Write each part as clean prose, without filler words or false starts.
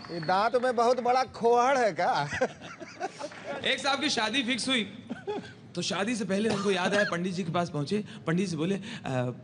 ये दांत में बहुत बड़ा खोहड़ है क्या? एक साहब की शादी फिक्स हुई तो शादी से पहले उनको याद आया, पंडित जी के पास पहुंचे। पंडित जी बोले,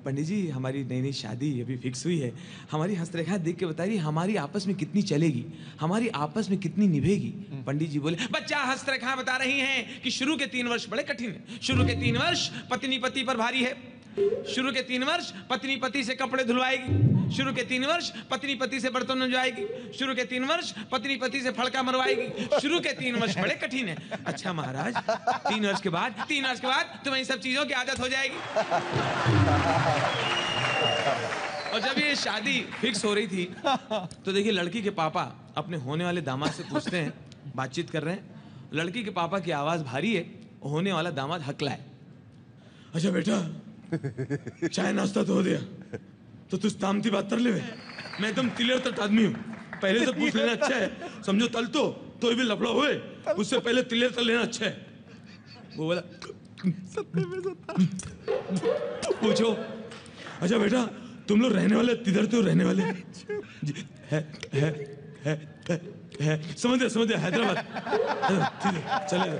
पंडित जी हमारी नई नई शादी अभी फिक्स हुई है, हमारी हस्तरेखाएं देख के बताइए हमारी आपस में कितनी चलेगी, हमारी आपस में कितनी निभेगी। पंडित जी बोले, बच्चा हस्तरेखाएं बता रही हैं कि शुरू के 3 वर्ष बड़े कठिन है। शुरू के 3 वर्ष पत्नी पति पर भारी है। शुरू के 3 वर्ष पत्नी पति से कपड़े धुलवाएगी। शुरू के 3 वर्ष पत्नी पति से बर्तन धुलवाएगी। शुरू के 3 वर्ष पत्नी पति से फड़का मरवाएगी। शुरू के 3 वर्ष बड़े कठिन है। अच्छा महाराज, 3 वर्ष के बाद तुम्हें इन सब चीजों की आदत हो जाएगी। और जब ये शादी फिक्स हो रही थी तो देखिए लड़की के पापा अपने होने वाले दामाद से पूछते हैं, बातचीत कर रहे हैं। लड़की के पापा की आवाज भारी है, होने वाला दामाद हकला है। अच्छा बेटा, चाय नाश्ता तो हो गया, तो तू तामती बात कर ले। मैं एकदम तिलेर तट आदमी हूँ, पहले से पूछ लेना अच्छा है। समझो तल तो भी लफड़ा हुए, उससे पहले तिलेर तल लेना अच्छा है। वो बोला पूछो, अच्छा बेटा तुम लोग रहने वाले किधर तो रहने वाले? है समझ गया हैदराबाद। चलेगा।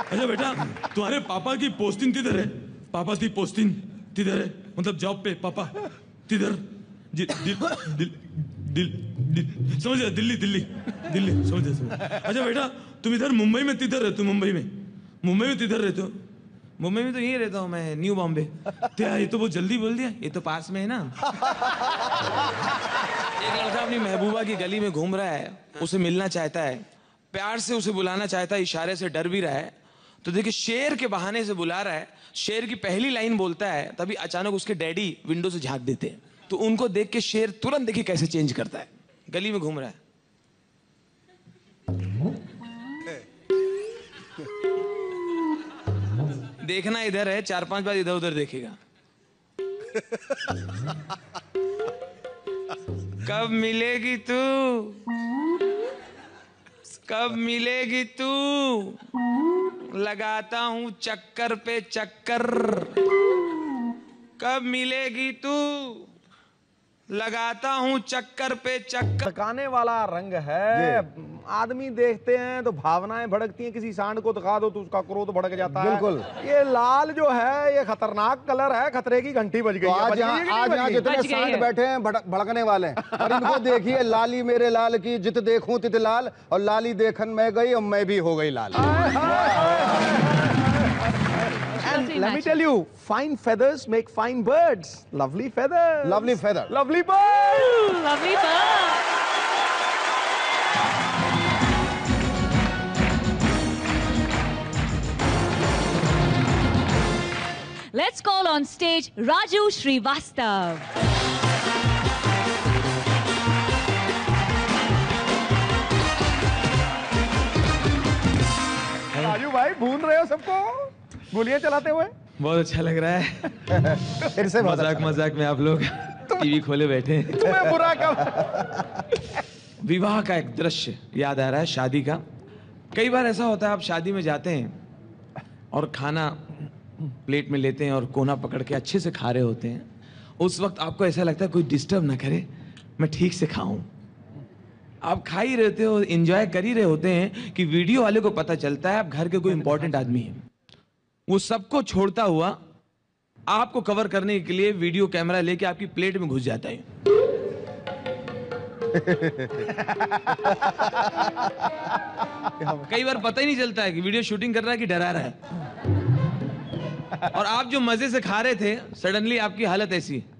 अच्छा बेटा तुम्हारे पापा की पोस्टिंग किधर है? पापा की पोस्टिंग किधर है, मतलब जॉब पे पापा किधर? समझ गया, दिल्ली समझ गया। अच्छा बेटा तुम इधर मुंबई में किधर रहते हो? मुंबई में किधर रहते हो? मुंबई में तो यही रहता हूँ मैं, न्यू बॉम्बे। क्या ये तो बहुत जल्दी बोल दिया, ये तो पास में है ना। एक लड़का अपनी महबूबा की गली में घूम रहा है, उसे मिलना चाहता है, प्यार से उसे बुलाना चाहता है, इशारे से डर भी रहा है। तो देखिए शेर के बहाने से बुला रहा है, शेर की पहली लाइन बोलता है, तभी अचानक उसके डैडी विंडो से झांक देते हैं। तो उनको देख के शेर तुरंत देखिए कैसे चेंज करता है। गली में घूम रहा है, देखना इधर है, 4-5 बार इधर उधर देखेगा। कब मिलेगी तू, कब मिलेगी तू, लगाता हूं चक्कर पे चक्कर। कब मिलेगी तू, लगाता हूं चक्कर पे चक्कर। थकाने वाला रंग है। आदमी देखते हैं तो भावनाएं भड़कती हैं, किसी सांड को दिखा दो तो उसका क्रोध भड़क जाता है। बिल्कुल। ये लाल जो है ये खतरनाक कलर है, खतरे की घंटी बज गई। आज यहाँ जितने सांड बैठे हैं भड़कने वाले हैं, और इनको देखिए, लाली मेरे लाल की जित देखूं तित लाल, और लाली देखन मैं गई और मैं भी हो गई लाल। And let me tell you, fine feathers make fine birds. Lovely feathers. Lovely feather. Lovely bird. Lovely bird. Let's call on stage Raju Srivastav. Raju भाई भून रहे हो सबको गोलियां चलाते हुए? बहुत अच्छा लग रहा है। फिर से मजाक में आप लोग टीवी खोले बैठे हैं। तुम्हें बुरा कब? विवाह का एक दृश्य याद आ रहा है, शादी का। कई बार ऐसा होता है आप शादी में जाते हैं और खाना प्लेट में लेते हैं और कोना पकड़ के अच्छे से खा रहे होते हैं। उस वक्त आपको ऐसा लगता है कोई डिस्टर्ब ना करे, मैं ठीक से खाऊं। आप खा ही रहते हो, एंजॉय कर ही रहे होते हैं कि वीडियो वाले को पता चलता है आप घर के कोई इंपॉर्टेंट आदमी है। वो सबको छोड़ता हुआ आपको कवर करने के लिए वीडियो कैमरा लेके आपकी प्लेट में घुस जाता है। कई बार पता ही नहीं चलता है कि वीडियो शूटिंग कर रहा है कि डरा रहा है। और आप जो मजे से खा रहे थे, सडनली आपकी हालत ऐसी है।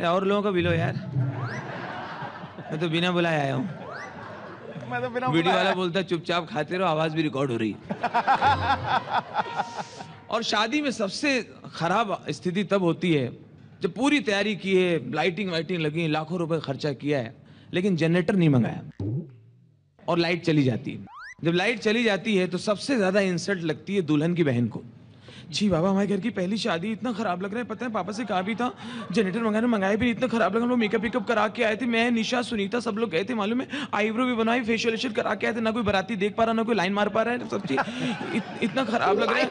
और लोगों का बिलो यार, मैं तो बिना बुलाए आया हूं। मैं तो बिना वीडियो वाला बोलता है चुपचाप खाते रहो, आवाज भी रिकॉर्ड हो रही है। और शादी में सबसे खराब स्थिति तब होती है जब पूरी तैयारी की है, लाइटिंग वाइटिंग लगी, लाखों रुपए खर्चा किया है, लेकिन जनरेटर नहीं मंगाया और लाइट चली जाती है। जब लाइट चली जाती है तो सबसे ज्यादा इंसल्ट लगती है दुल्हन की बहन को जी बाबा, हमारे घर की पहली शादी, इतना खराब लग रहा है। पता है पापा से कहा भी था जनरेटर मंगाया भी, इतना खराब लगा। हम लोग मेकअप करा के आए थे, मैं, निशा, सुनीता, सब लोग गए थे मालूम है। आईब्रो भी बनाई, फेशियल करा के आए थे। ना कोई बाराती देख पा रहा, ना कोई लाइन मार पा रहा है। सब चीज इतना खराब लग रहा है।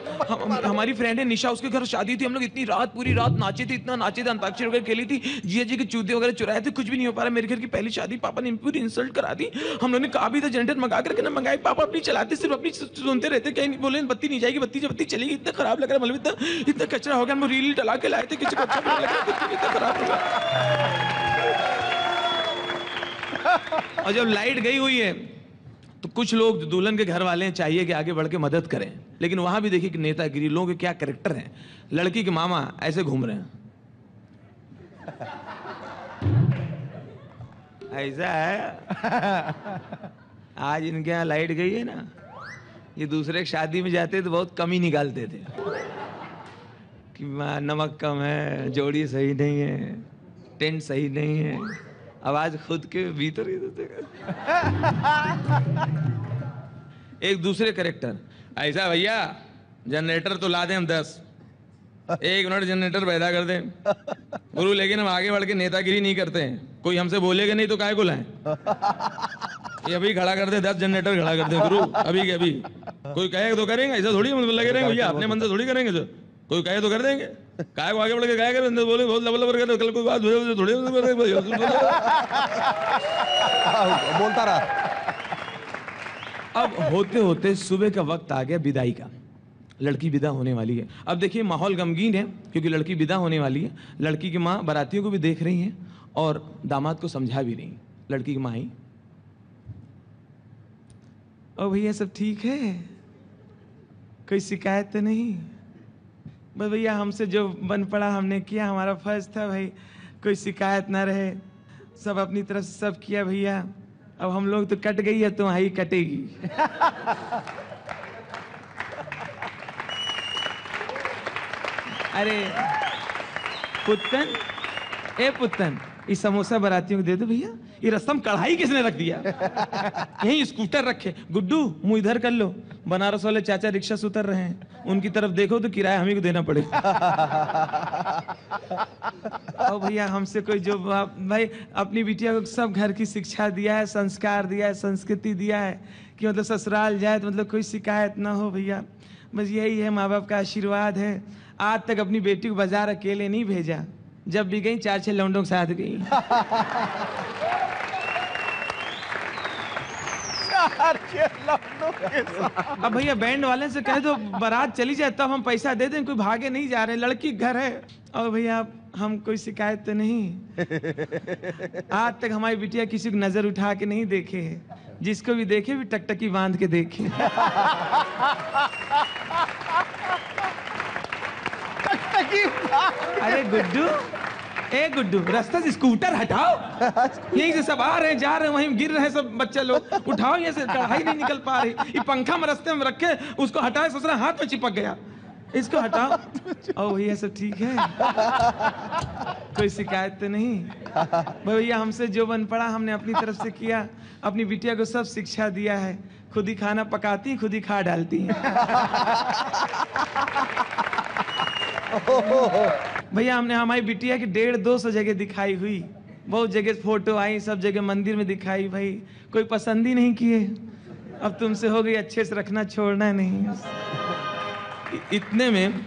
हमारी फ्रेंड है निशा, उसके घर शादी थी। हम लोग इतनी रात, पूरी रात नाचे थे, इतना नाचे थे, अंताक्षरी वगैरह खेली थी, जिया जी के चूते वगैरह चुराए थे। कुछ भी नहीं हो पा रहा। मेरे घर की पहली शादी, पापा ने पूरी इंसल्ट करा दी। हम लोगों ने कहा भी था जनरेटर मंगा करके ना मंगाए। पापा अपनी चलाते, सिर्फ अपनी सुनते रहते। कहीं बोले बत्ती नहीं जाएगी, बत्ती चलेगी। इतना खराब लग रहा है, मतलब इतना कचरा हो गया। हम रील टला के लाए थे, किसी को अच्छा नहीं लगा, इतना खराब हो गया। और जब लाइट गई हुई है तो कुछ लोग दुल्हन के घर वाले चाहिए कि आगे बढ़ के मदद करें, लेकिन वहां भी देखिए कि नेतागिरी, लोगों के क्या कैरेक्टर हैं। लड़की के मामा ऐसे घूम रहे हैं, ऐसा है। आज इनके यहाँ लाइट गई है ना, ये दूसरे की शादी में जाते तो बहुत कम ही निकालते थे कि नमक कम है, जोड़ी सही नहीं है, टेंट सही नहीं है। अब आज खुद के भीतर ही एक दूसरे कैरेक्टर, ऐसा भैया जनरेटर तो ला दें हम 10, 1 मिनट जनरेटर पैदा कर दें गुरु, लेकिन हम आगे बढ़ के नेतागिरी नहीं करते हैं। कोई हमसे बोलेगा नहीं तो काहे को लाएं? ये अभी खड़ा कर दे, 10 जनरेटर खड़ा कर दे गुरु, अभी के अभी। कोई कहे तो करेंगे, ऐसा थोड़ी मतलब लगे रहेंगे भैया, अपने मन से थोड़ी करेंगे। जो कोई कहे तो कर देंगे, काहे को आगे बढ़ के काहे करें? बोले बहुत लबल कर, कल कोई बात थोड़ी बोलता रहा। अब होते होते सुबह का वक्त आ गया विदाई का, लड़की विदा होने वाली है। अब देखिए माहौल गमगीन है क्योंकि लड़की विदा होने वाली है। लड़की की माँ बारातियों को भी देख रही है और दामाद को समझा भी रही। लड़की की माँ आई, ओ भैया सब ठीक है, कोई शिकायत तो नहीं? बस भैया हमसे जो बन पड़ा हमने किया, हमारा फर्ज था भाई, कोई शिकायत ना रहे, सब अपनी तरफ से सब किया भैया। अब हम लोग तो कट गई है, तुम्हारी कटेगी। अरे पुत्तन, ए पुत्तन, ये समोसा बारातियों को दे दो भैया। ये रस्म कढ़ाई किसने रख दिया? यहीं स्कूटर रखे। गुड्डू मुंह इधर कर लो, बनारस वाले चाचा रिक्शा से उतर रहे हैं, उनकी तरफ देखो तो किराया हमें को देना पड़ेगा। और भैया हमसे कोई जो भाई अपनी बिटिया को सब घर की शिक्षा दिया है, संस्कार दिया है, संस्कृति दिया है कि मतलब ससुराल जाए तो मतलब कोई शिकायत ना हो भैया। बस यही है, माँ बाप का आशीर्वाद है। आज तक अपनी बेटी को बाजार अकेले नहीं भेजा, जब भी गई 4-6 लौंडों के साथ गई। अब भैया बैंड वाले से कह दो बारात चली जाए तब हम पैसा दे दें, कोई भागे नहीं जा रहे, लड़की घर है। और भैया हम कोई शिकायत तो नहीं। आज तक हमारी बिटिया किसी को नजर उठा के नहीं देखे है, जिसको भी देखे भी टकटकी बांध के देखे। अरे गुड्डू, ए गुड्डू, रास्ता से स्कूटर हटाओ, यहीं से सब आ रहे हैं जा रहे हैं, वहीं गिर रहे हैं सब बच्चे लोग, उठाओ, यहाँ से कढ़ाई नहीं निकल पा रही। ये पंखा में रास्ते में रखे, उसको हटाए, ससुरा हाथ में चिपक गया, इसको हटाओ। ओ भैया सब ठीक है, कोई शिकायत तो नहीं? भैया हमसे जो बन पड़ा हमने अपनी तरफ से किया। अपनी बिटिया को सब शिक्षा दिया है, खुद ही खाना पकाती, खुद ही खा डालती है। भैया हमने हमारी बिटिया की 150-200 जगह दिखाई हुई, बहुत जगह फोटो आई, सब जगह मंदिर में दिखाई, भाई कोई पसंद ही नहीं किए। अब तुमसे हो गई, अच्छे से रखना, छोड़ना नहीं। इतने में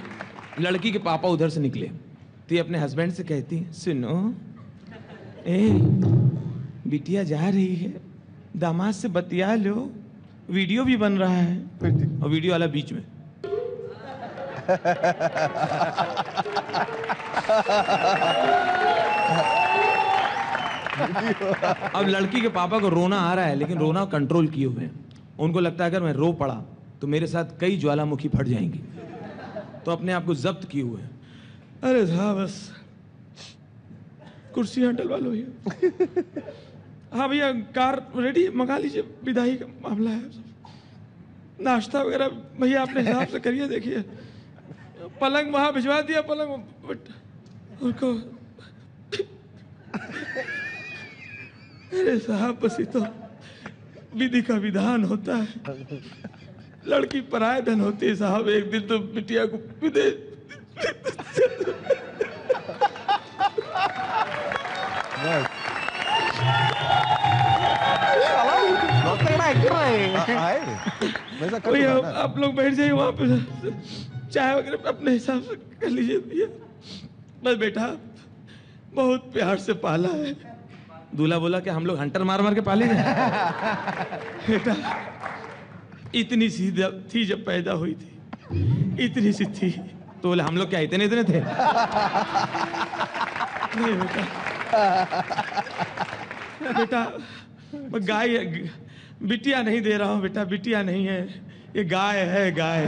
लड़की के पापा उधर से निकले तो ये अपने हस्बैंड से कहती, सुनो ए बिटिया जा रही है, दामाद से बतिया लो, वीडियो भी बन रहा है, और वीडियो वाला बीच में। अब लड़की के पापा को रोना आ रहा है, लेकिन रोना कंट्रोल किए हुए हैं। उनको लगता है अगर मैं रो पड़ा तो मेरे साथ कई ज्वालामुखी फट जाएंगी, तो अपने आप को जब्त किए हुए हैं। अरे साहब बस कुर्सी डलवा लो भैया। हाँ भैया कार रेडी, मंगा लीजिए, विदाई का मामला है, नाश्ता वगैरह भैया अपने हिसाब से करिए। देखिए पलंग वहां भिजवा दिया, पलंग उनको। अरे साहब बस ये तो विधि का विधान होता है। लड़की पराया धन होती है साहब। एक दिन तो बिटिया को विदेश भैया आप लोग बैठ जाइए वहां पे, चाय वगैरह अपने हिसाब से कर लीजिए भैया। बस बेटा बहुत प्यार से पाला है। दूल्हा बोला कि हम लोग हंटर मार मार के पाले हैं। बेटा इतनी सी थी जब पैदा हुई थी, इतनी सी थी। तो बोले हम लोग क्या इतने इतने थे? नहीं बेटा, बेटा गाय, बिटिया नहीं दे रहा हूं बेटा, बिटिया नहीं है, ये गाय है, गाय।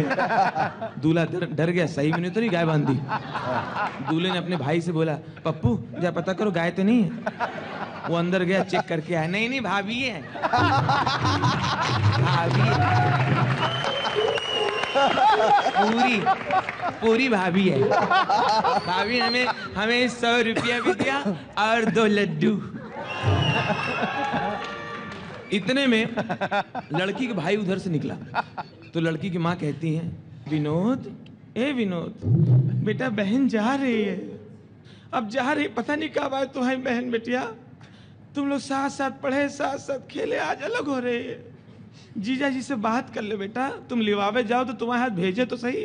दूल्हा डर गया, सही में नहीं तो नहीं गाय बांध दी। दूल्हे ने अपने भाई से बोला, पप्पू जा पता करो गाय तो नहीं है। वो अंदर गया, चेक करके आया, नहीं नहीं भाभी है, भाभी है। पूरी पूरी भाभी है। भाभी हमें 100 रुपया भी दिया और 2 लड्डू। इतने में लड़की के भाई उधर से निकला तो लड़की की माँ कहती है, विनोद, ए विनोद, बेटा बहन जा रही है, अब जा रही, पता नहीं कब आए तुम्हारी बहन। बेटिया तुम लोग साथ साथ पढ़े, साथ साथ खेले, आज अलग हो रहे हैं। जीजा जी से बात कर ले बेटा, तुम लिवावे जाओ तो तुम्हारे हाथ भेजे तो सही,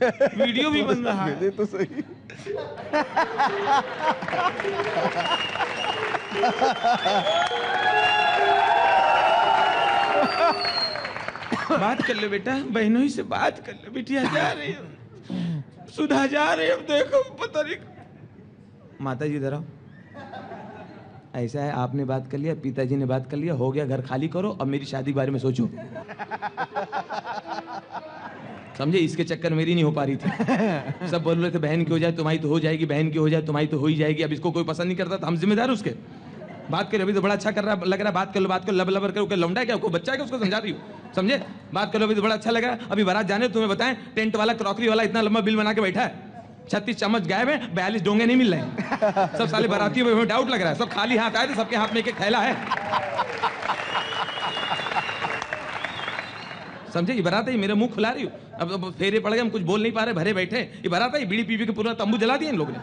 वीडियो भी बन रहा है तो सही। बात कर ले बेटा, बहनों ही से बात कर ले। बिटिया जा रही है, सुधा जा रही है, अब देखो पता नहीं। माता जी इधर आओ। ऐसा है, आपने बात कर लिया, पिताजी ने बात कर लिया, हो गया, घर खाली करो, अब मेरी शादी के बारे में सोचो। समझे, इसके चक्कर मेरी नहीं हो पा रही थी। सब बोल रहे थे बहन की हो जाए तुम्हारी तो हो जाएगी, बहन की हो जाए तुम्हारी तो हो ही जाएगी। अब इसको कोई पसंद नहीं करता तो हम जिम्मेदार उसके। बात करो, अभी तो बड़ा अच्छा कर रहा लग रहा है, बात कर लो, बात करो, लब लबर करो, लौंडा है क्या, कोई बच्चा है क्या, उसको समझा रही हो, समझे। बात करो, अभी तो बड़ा अच्छा लग रहा है। अभी बारात जाने तुम्हें बताएं, टेंट वाला, क्रॉकरी वाला इतना लंबा बिल बना के बैठा है, 36 चम्मच गायब है, 42 डोंगे नहीं मिल रहे हैं। सब साले बारातियों में डाउट लग रहा है, सब खाली हाथ आए थे, सबके हाथ में एक थैला है, समझे। ये बारात है, मेरा मुंह खुला रही हूँ, अब फेरे पड़ गए, हम कुछ बोल नहीं पा रहे, भरे बैठे। ये बारात है, बीड़ी पी के पूरा तंबू जला दिया इन लोगों ने,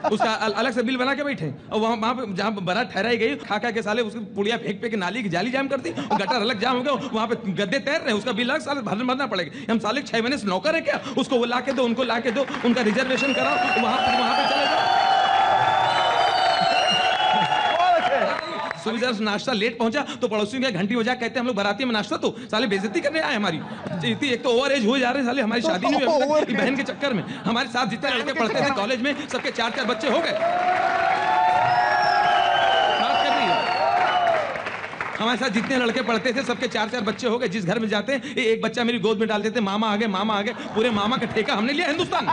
उसका अलग से बिल बना के बैठे। और वहां पे जहाँ बारात ठहराई गई, खा के साले उसकी पुड़िया फेंक पे के नाली की जाली जाम कर दी, गटर अलग जाम हो गया, वहां पे गद्दे तैर रहे, उसका बिल अलग साले भरना पड़ेगा। हम साले 6 महीने से नौकर है क्या, उसको वो ला के दो, उनको ला के दो, उनका रिजर्वेशन कराओ, वहां पे चले जाओ। सुबह से नाश्ता लेट पहुंचा तो पड़ोसियों के घंटी बजा, कहते हैं हम लोग बाराती में नाश्ता, तो साले बेइज्जती करने आए हमारी। एक तो ओवर एज हो जा रहे हैं साले, हमारी शादी नहीं हुई बहन के चक्कर में। हमारे साथ जितने लड़के पढ़ते थे कॉलेज में, सबके 4-4 बच्चे हो गए। बात कर रही है, हमारे साथ जितने लड़के पढ़ते थे सबके 4-4 बच्चे हो गए। जिस घर में जाते हैं एक बच्चा मेरी गोद में डालते थे, मामा आ गए, मामा आ गए। पूरे मामा का ठेका हमने लिया हिंदुस्तान में।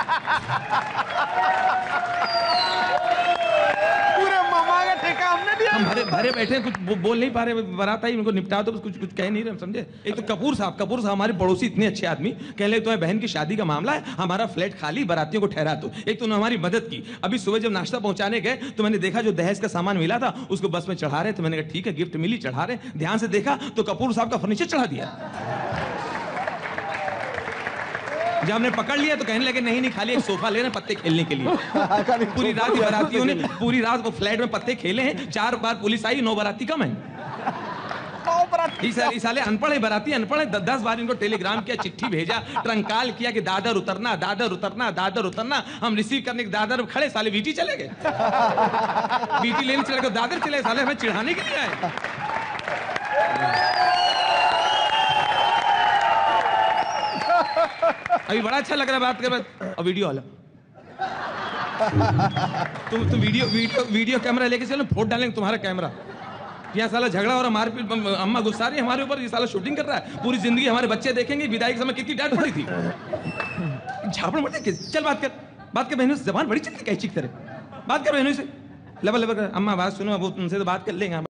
हम भरे बैठे, कुछ बोल नहीं पा रहे, बारात आई, इनको निपटा दो, कुछ कह नहीं रहे, समझे। एक तो कपूर साहब हमारे पड़ोसी, इतने अच्छे आदमी, कह ले तुम्हारी बहन की शादी का मामला है, हमारा फ्लैट खाली, बारातियों को ठहरा दो। एक तो उन्होंने हमारी मदद की। अभी सुबह जब नाश्ता पहुंचाने गए तो मैंने देखा जो दहेज का सामान मिला था उसको बस में चढ़ा रहे थे। मैंने कहा ठीक है, गिफ्ट मिली, चढ़ा रहे। ध्यान से देखा तो कपूर साहब का फर्नीचर चढ़ा दिया। जब हमने पकड़ लिया तो कहने लगे नहीं खाली एक सोफा ले रहे पत्ते खेलने के लिए। पूरी रात बारातियों ने पूरी रात वो फ्लैट में पत्ते खेले हैं। 4 बार पुलिस आई, 9 बाराती कम है। साले अनपढ़ है, बाराती अनपढ़ है। 10 बार इनको टेलीग्राम किया, चिट्ठी भेजा, ट्रंकाल किया कि दादर उतरना, दादर उतरना, दादर उतरना। हम रिसीव करने के दादर में खड़े, साले वीटी चले गए। वीटी लेने चले गए, दादर चले, साले हमें चिढ़ाने के लिए आए। अभी बड़ा अच्छा लग रहा है बात कर, और वीडियो वाला तुम वीडियो कैमरा लेके चलो, फोटो डालेंगे तुम्हारा कैमरा। यहाँ साला झगड़ा और मारपीट, अम्मा गुस्सा रही है हमारे ऊपर, ये साला शूटिंग कर रहा है। पूरी जिंदगी हमारे बच्चे देखेंगे, विदाई के समय कितनी डांट पड़ी थी। झापड़ मत दे, चल बात कर बहनों से। जबान बड़ी चलती कैची की तरह, बात कर बहनों से, लबर लबर कर। अम्मा बात सुनो, वो तुमसे तो बात कर लेंगे।